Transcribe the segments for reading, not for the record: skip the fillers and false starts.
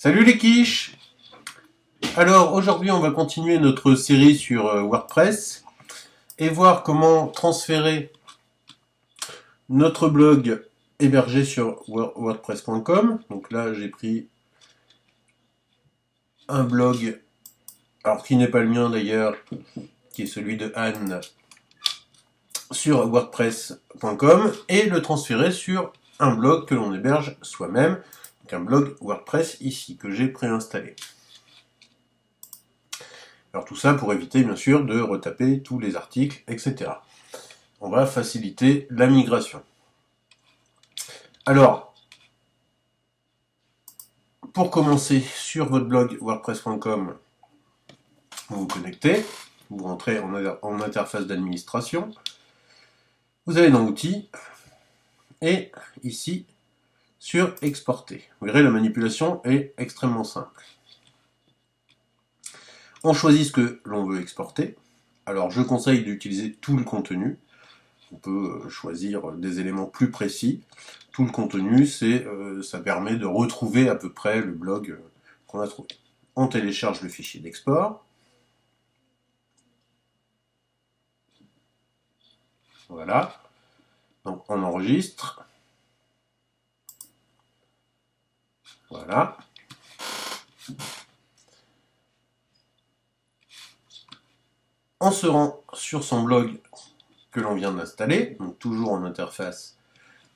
Salut les quiches! Alors aujourd'hui on va continuer notre série sur WordPress et voir comment transférer notre blog hébergé sur wordpress.com. Donc là j'ai pris un blog, alors qui n'est pas le mien d'ailleurs, qui est celui de Anne sur wordpress.com et le transférer sur un blog que l'on héberge soi-même, donc un blog WordPress ici que j'ai préinstallé. Alors tout ça pour éviter bien sûr de retaper tous les articles, etc. On va faciliter la migration. Alors, pour commencer sur votre blog wordpress.com, vous vous connectez, vous rentrez en interface d'administration, vous allez dans Outils, et ici, sur Exporter. Vous verrez, la manipulation est extrêmement simple. On choisit ce que l'on veut exporter. Alors, je conseille d'utiliser tout le contenu. On peut choisir des éléments plus précis. Tout le contenu, ça permet de retrouver à peu près le blog qu'on a trouvé. On télécharge le fichier d'export. Voilà. Donc on enregistre. Voilà. On se rend sur son blog que l'on vient d'installer, donc toujours en interface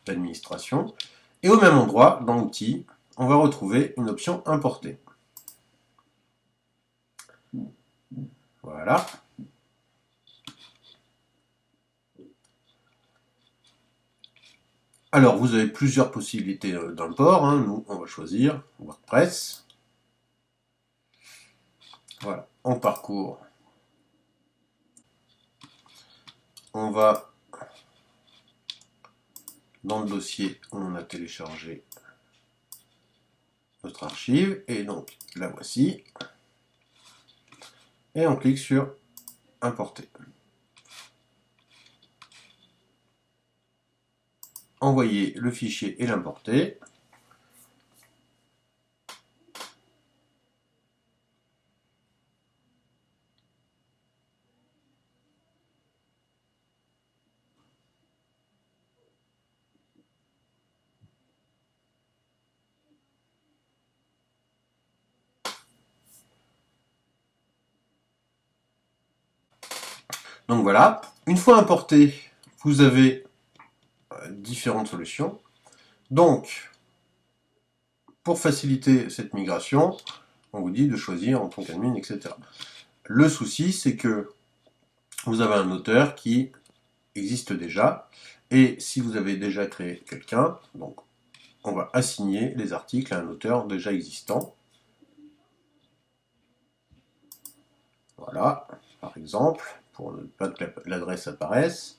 d'administration. Et au même endroit, dans Outils, on va retrouver une option Importer. Voilà. Alors, vous avez plusieurs possibilités d'import. Nous, on va choisir WordPress. Voilà, on parcourt. On va dans le dossier où on a téléchargé notre archive. Et donc, la voici. Et on clique sur Importer. Envoyer le fichier et l'importer. Donc voilà, une fois importé, vous avez différentes solutions. Donc, pour faciliter cette migration, on vous dit de choisir en tant qu'admin, etc. Le souci, c'est que vous avez un auteur qui existe déjà, et si vous avez déjà créé quelqu'un, donc on va assigner les articles à un auteur déjà existant. Voilà, par exemple, pour ne pas que l'adresse apparaisse.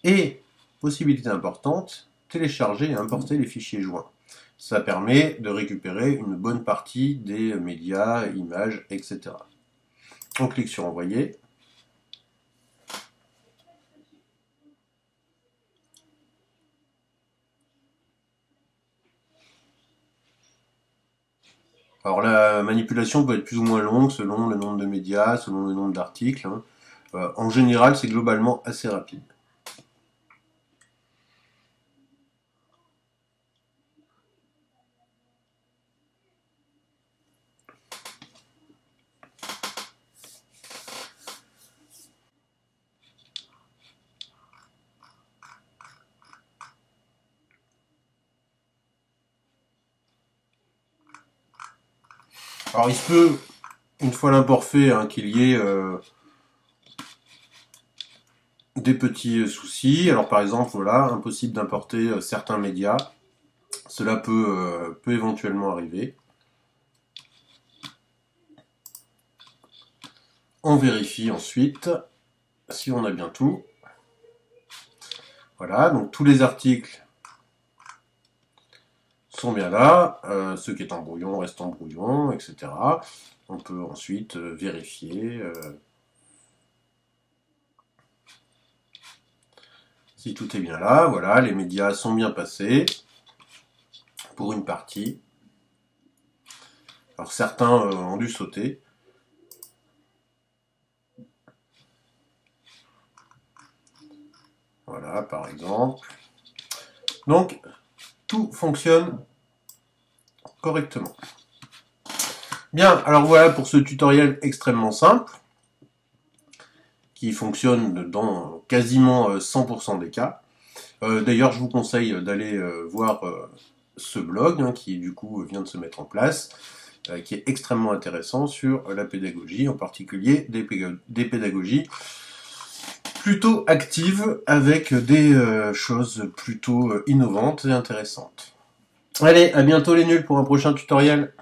Et, possibilité importante, télécharger et importer les fichiers joints. Ça permet de récupérer une bonne partie des médias, images, etc. On clique sur Envoyer. Alors la manipulation peut être plus ou moins longue selon le nombre de médias, selon le nombre d'articles. En général, c'est globalement assez rapide. Alors il se peut, une fois l'import fait, qu'il y ait des petits soucis. Alors par exemple, voilà, impossible d'importer certains médias. Cela peut éventuellement arriver. On vérifie ensuite si on a bien tout. Voilà, donc tous les articles sont bien là. Ce qui est en brouillon reste en brouillon, etc. On peut ensuite vérifier si tout est bien là. Voilà, les médias sont bien passés pour une partie. Alors certains ont dû sauter. Voilà, par exemple. Donc, tout fonctionne correctement. Bien, alors voilà pour ce tutoriel extrêmement simple, qui fonctionne dans quasiment 100% des cas. D'ailleurs, je vous conseille d'aller voir ce blog, hein, qui du coup vient de se mettre en place, qui est extrêmement intéressant sur la pédagogie, en particulier des pédagogies plutôt actives, avec des choses plutôt innovantes et intéressantes. Allez, à bientôt les nuls pour un prochain tutoriel.